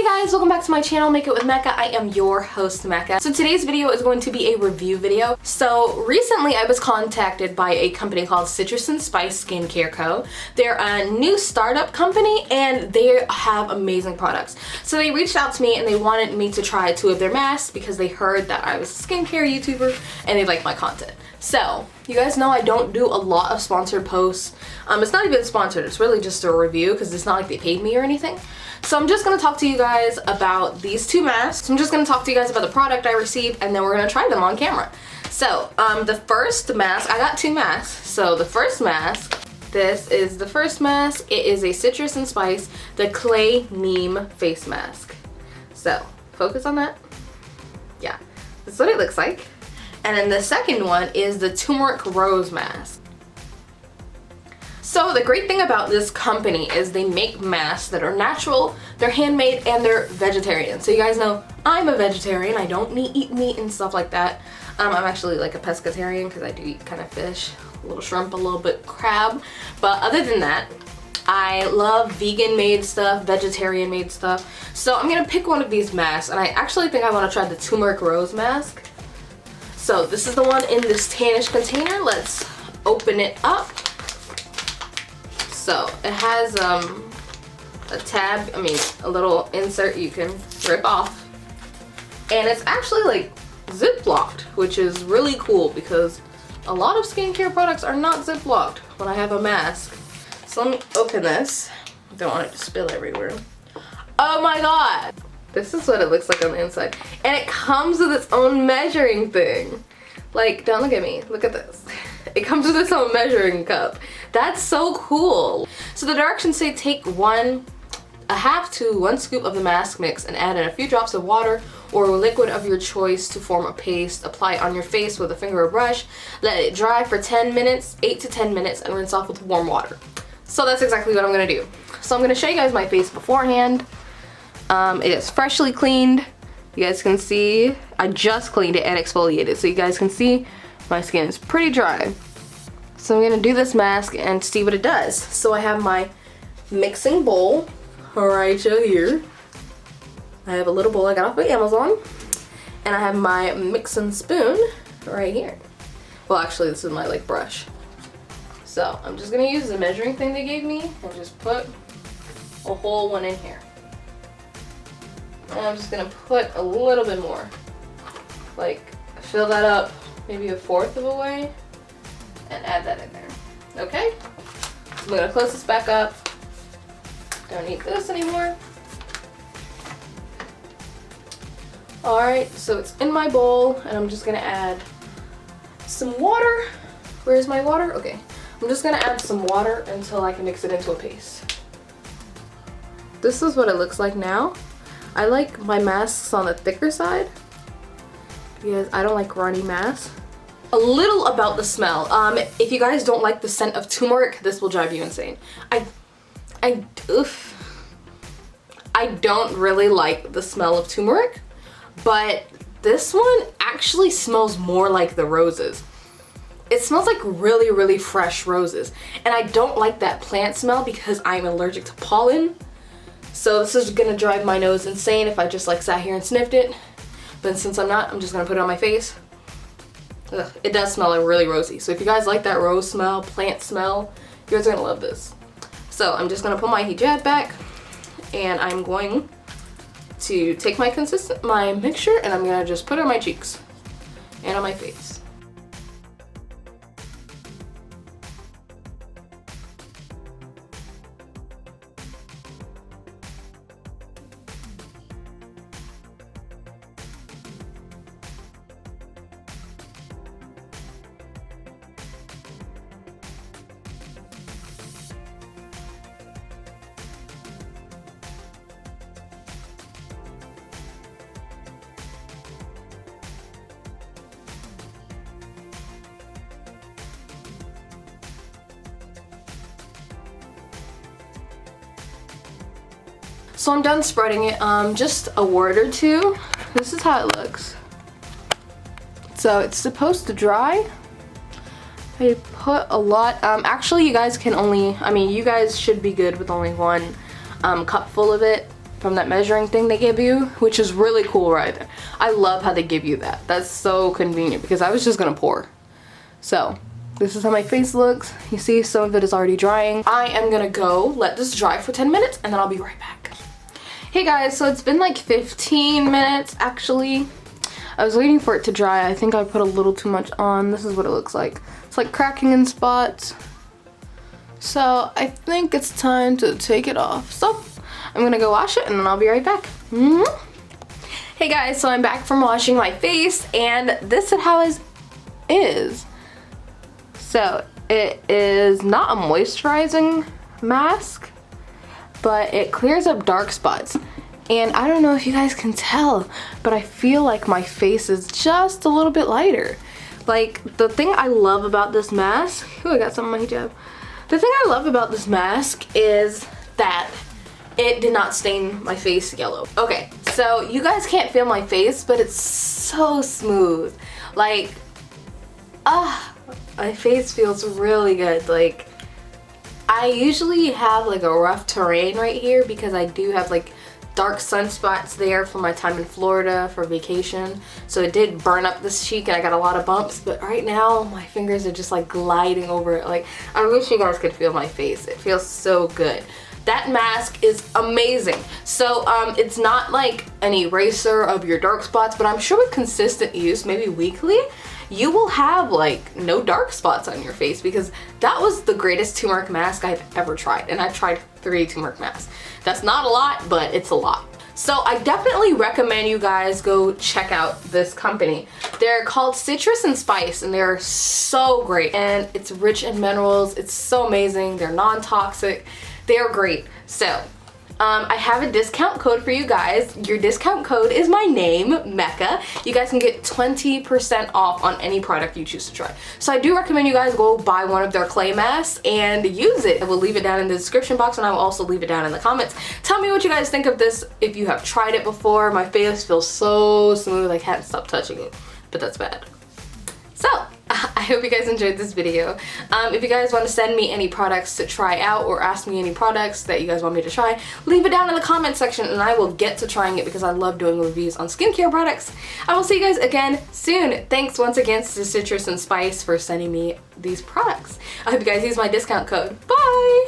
guys, welcome back to my channel, Make It with Mecca. I am your host, Mecca. So today's video is going to be a review video. So recently I was contacted by a company called Citrus Spice Skincare Co. They're a new startup company and they have amazing products. So they reached out to me and they wanted me to try 2 of their masks because they heard that I was a skincare YouTuber and they liked my content. So, you guys know I don't do a lot of sponsored posts. It's not even sponsored, it's really just a review because it's not like they paid me or anything. So I'm just going to talk to you guys about these 2 masks. I'm just going to talk to you guys about the product I received and then we're going to try them on camera. So, the first mask, I got 2 masks. So the first mask, this is the first mask. It is a Citrus and Spice, the Clay Neem Face Mask. So, focus on that. Yeah, that's what it looks like. And then the second one is the Turmeric Rose Mask. So the great thing about this company is they make masks that are natural, they're handmade, and they're vegetarian. So you guys know I'm a vegetarian, I don't eat meat and stuff like that. I'm actually like a pescatarian because I do eat kind of fish, a little shrimp, a little bit crab. But other than that, I love vegan made stuff, vegetarian made stuff. So I'm gonna pick one of these masks and I actually think I want to try the Turmeric Rose Mask. So this is the one in this tannish container. Let's open it up. So it has a tab, a little insert you can rip off. And it's actually like zip-locked, which is really cool because a lot of skincare products are not zip-locked when I have a mask. So let me open this. Don't want it to spill everywhere. Oh my god! This is what it looks like on the inside. And it comes with its own measuring thing. Like, don't look at me, look at this. It comes with its own measuring cup. That's so cool. So the directions say take 1/2 to 1 scoop of the mask mix and add in a few drops of water or liquid of your choice to form a paste. Apply on your face with a finger or brush. Let it dry for 10 minutes, 8 to 10 minutes, and rinse off with warm water. So that's exactly what I'm gonna do. So I'm gonna show you guys my face beforehand. It is freshly cleaned. You guys can see I just cleaned it and exfoliated, so you guys can see my skin is pretty dry. So I'm gonna do this mask and see what it does. So I have my mixing bowl right here. I have a little bowl I got off of Amazon, and I have my mixing spoon right here. Well, actually this is my like brush. So I'm just gonna use the measuring thing they gave me and just put a whole one in here. And I'm just gonna put a little bit more. Like, fill that up maybe 1/4 of a way and add that in there. Okay? So I'm gonna close this back up. Don't need this anymore. Alright, so it's in my bowl and I'm just gonna add some water. Where's my water? Okay. I'm just gonna add some water until I can mix it into a paste. This is what it looks like now. I like my masks on the thicker side because I don't like runny masks. A little about the smell. If you guys don't like the scent of turmeric, this will drive you insane. I don't really like the smell of turmeric, but this one actually smells more like the roses. It smells like really, really fresh roses. And I don't like that plant smell because I'm allergic to pollen. So this is gonna drive my nose insane if I just like sat here and sniffed it. But since I'm not, I'm just gonna put it on my face. Ugh, it does smell like really rosy. So if you guys like that rose smell, plant smell, you guys are gonna love this. So I'm just gonna put my hijab back and I'm going to take my mixture and I'm gonna just put it on my cheeks and on my face. So I'm done spreading it, just a word or 2. This is how it looks. So it's supposed to dry. I put a lot, actually you guys can only, you guys should be good with only 1 cup full of it. from that measuring thing they give you, which is really cool right there. I love how they give you that. That's so convenient because I was just gonna pour. So this is how my face looks. You see some of it is already drying. I am gonna go let this dry for 10 minutes and then I'll be right back. Hey guys, so it's been like 15 minutes actually. I was waiting for it to dry. I think I put a little too much on. This is what it looks like. It's like cracking in spots. So I think it's time to take it off. So I'm gonna go wash it and then I'll be right back. Hey guys, so I'm back from washing my face and this is how it is. So it is not a moisturizing mask, but it clears up dark spots. And I don't know if you guys can tell, but I feel like my face is just a little bit lighter. Like the thing I love about this mask, oh, I got some on my hijab. The thing I love about this mask is that it did not stain my face yellow. Okay, so you guys can't feel my face, but it's so smooth. Like, my face feels really good. Like, I usually have like a rough terrain right here because I do have like dark sunspots there from my time in Florida for vacation. So it did burn up this cheek and I got a lot of bumps, but right now my fingers are just like gliding over it. Like, I wish you guys could feel my face. It feels so good. That mask is amazing. So it's not like an eraser of your dark spots, but I'm sure with consistent use, maybe weekly, you will have like no dark spots on your face because that was the greatest turmeric mask I've ever tried. And I've tried 3 turmeric masks. That's not a lot, but it's a lot. So I definitely recommend you guys go check out this company. They're called Citrus and Spice and they're so great. And it's rich in minerals. It's so amazing. They're non-toxic. They're great. So I have a discount code for you guys. Your discount code is my name, Mecca. You guys can get 20% off on any product you choose to try. So I do recommend you guys go buy one of their clay masks and use it. I will leave it down in the description box and I will also leave it down in the comments. Tell me what you guys think of this if you have tried it before. My face feels so smooth, I can't stop touching it, but that's bad. So I hope you guys enjoyed this video. If you guys want to send me any products to try out or ask me any products that you guys want me to try, leave it down in the comment section and I will get to trying it because I love doing reviews on skincare products. I will see you guys again soon. Thanks once again to Citrus and Spice for sending me these products. I hope you guys use my discount code. Bye!